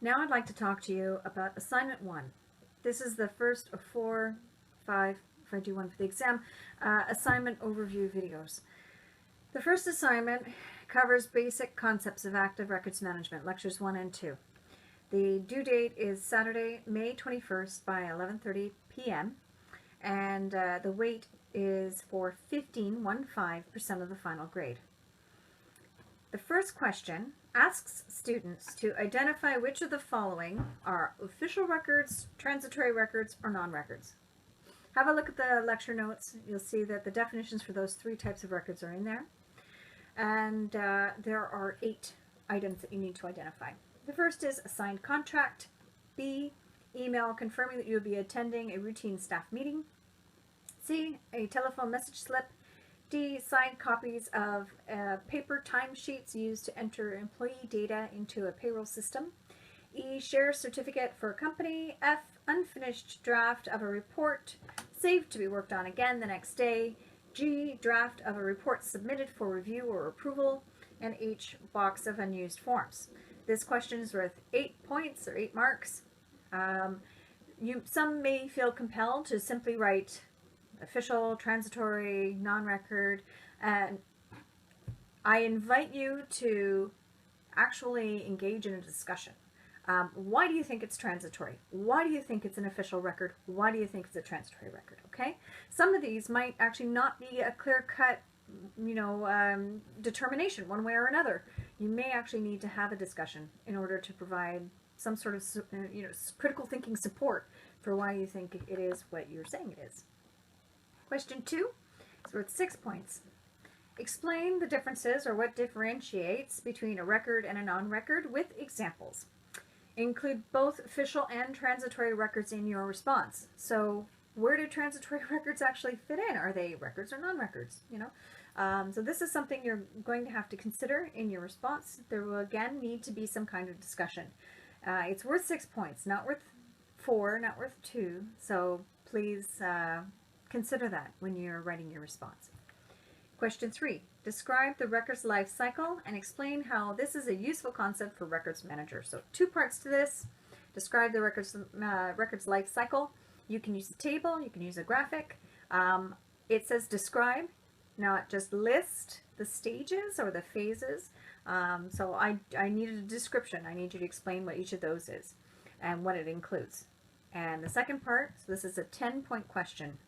Now I'd like to talk to you about assignment 1. This is the first of 4, 5, if I do one for the exam, assignment overview videos. The first assignment covers basic concepts of active records management, lectures 1 and 2. The due date is Saturday, May 21st by 11:30 p.m. and the weight is for 15% of the final grade. The first question asks students to identify which of the following are official records, transitory records, or non-records. Have a look at the lecture notes. You'll see that the definitions for those 3 types of records are in there. And there are 8 items that you need to identify. The first is a signed contract. B, email confirming that you'll be attending a routine staff meeting. C, a telephone message slip. D, signed copies of paper timesheets used to enter employee data into a payroll system. E, share certificate for a company. F, unfinished draft of a report saved to be worked on again the next day. G, draft of a report submitted for review or approval. And H, box of unused forms. This question is worth 8 points or 8 marks. Some may feel compelled to simply write official, transitory, non-record, and I invite you to actually engage in a discussion. Why do you think it's transitory? Why do you think it's an official record? Why do you think it's a transitory record? Okay, some of these might actually not be a clear-cut, determination one way or another. You may actually need to have a discussion in order to provide some sort of, critical thinking support for why you think it is what you're saying it is. Question 2 is worth 6 points. Explain the differences or what differentiates between a record and a non-record with examples. Include both official and transitory records in your response. So where do transitory records actually fit in? Are they records or non-records? So this is something you're going to have to consider in your response. There will again need to be some kind of discussion. It's worth 6 points, not worth 4, not worth 2. So please consider that when you're writing your response. Question 3. Describe the records life cycle and explain how this is a useful concept for records manager. So 2 parts to this. Describe the records life cycle. You can use a table, you can use a graphic. It says describe, not just list the stages or the phases. So I needed a description. I need you to explain what each of those is and what it includes. And the second part, so this is a 10-point question.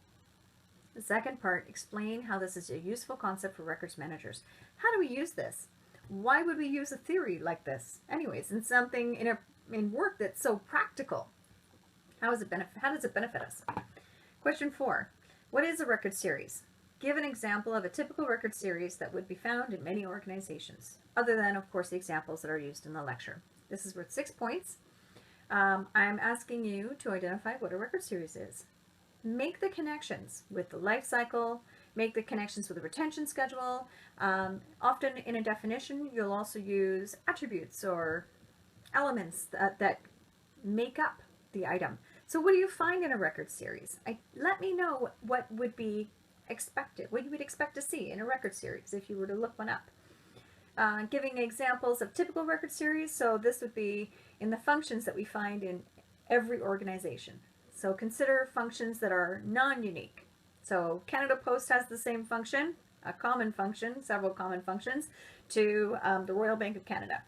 The second part, explain how this is a useful concept for records managers. How do we use this? Why would we use a theory like this? Anyways, in something in work that's so practical. How does it benefit us? Question 4. What is a record series? Give an example of a typical record series that would be found in many organizations, other than, of course, the examples that are used in the lecture. This is worth 6 points. I'm asking you to identify what a record series is. Make the connections with the life cycle, make the connections with the retention schedule. Often in a definition, you'll also use attributes or elements that make up the item. So what do you find in a record series? Let me know what would be expected, what you would expect to see in a record series if you were to look one up. Giving examples of typical record series, so this would be in the functions that we find in every organization. So consider functions that are non-unique. So Canada Post has the same function, a common function, several common functions, to the Royal Bank of Canada,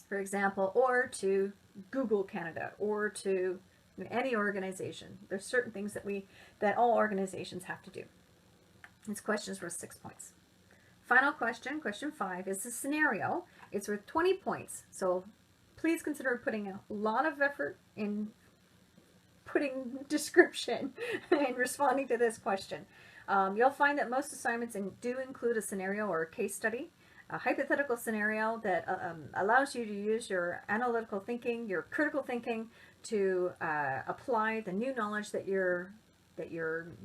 for example, or to Google Canada, or to any organization. There's certain things that all organizations have to do. This question is worth 6 points. Final question, question 5, is a scenario. It's worth 20 points. So please consider putting a lot of effort in putting description and responding to this question. You'll find that most assignments do include a scenario or a case study, a hypothetical scenario that allows you to use your analytical thinking, your critical thinking to apply the new knowledge that you're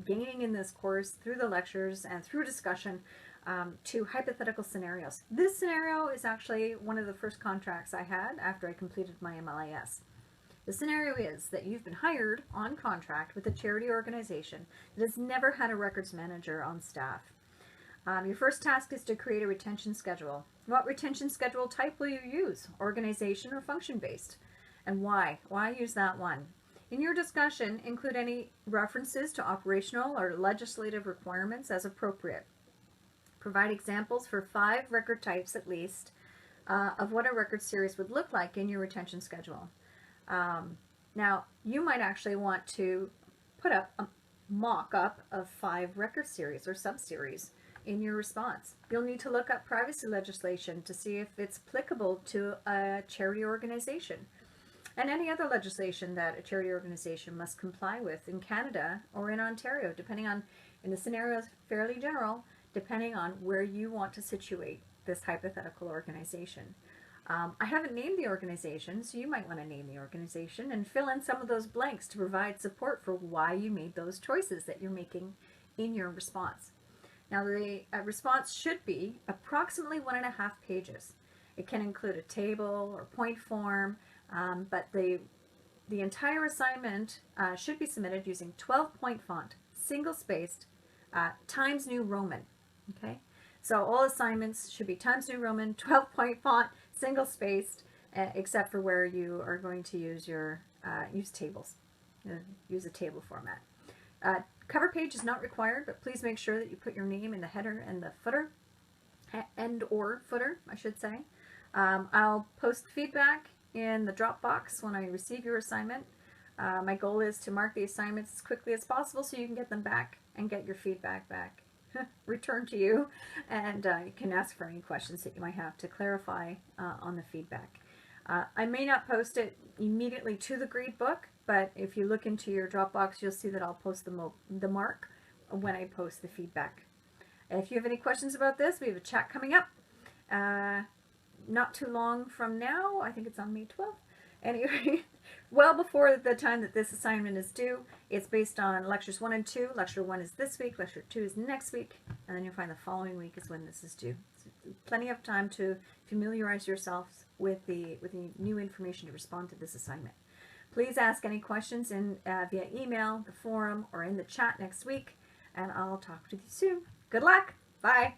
gaining in this course through the lectures and through discussion to hypothetical scenarios. This scenario is actually one of the first contracts I had after I completed my MLIS. The scenario is that you've been hired on contract with a charity organization that has never had a records manager on staff. Your first task is to create a retention schedule. What retention schedule type will you use? Organization or function based? and why. Why use that one? In your discussion, include any references to operational or legislative requirements as appropriate. Provide examples for 5 record types at least of what a record series would look like in your retention schedule. Now, you might actually want to put up a mock-up of 5 record series or sub-series in your response. You'll need to look up privacy legislation to see if it's applicable to a charity organization and any other legislation that a charity organization must comply with in Canada or in Ontario, depending on, and the scenario is fairly general, depending on where you want to situate this hypothetical organization. I haven't named the organization, so you might want to name the organization and fill in some of those blanks to provide support for why you made those choices that you're making in your response. Now, the response should be approximately 1.5 pages. It can include a table or point form, but the entire assignment should be submitted using 12-point font, single-spaced, Times New Roman. Okay, so all assignments should be Times New Roman, 12-point font, single-spaced, except for where you are going to use your use tables, use a table format. Cover page is not required, but please make sure that you put your name in the header and the footer, and/or footer, I should say. I'll post feedback in the Dropbox when I receive your assignment. My goal is to mark the assignments as quickly as possible so you can get them back and get your feedback back returned to you, and you can ask for any questions that you might have to clarify on the feedback. I may not post it immediately to the gradebook, but if you look into your Dropbox, you'll see that I'll post the mark when I post the feedback. If you have any questions about this, we have a chat coming up not too long from now. I think it's on May 12th. Anyway, well before the time that this assignment is due. It's based on lectures 1 and 2. Lecture 1 is this week, lecture 2 is next week, and then you'll find the following week is when this is due. So plenty of time to familiarize yourselves with the new information to respond to this assignment. Please ask any questions via email, the forum, or in the chat next week, and I'll talk with you soon. Good luck! Bye!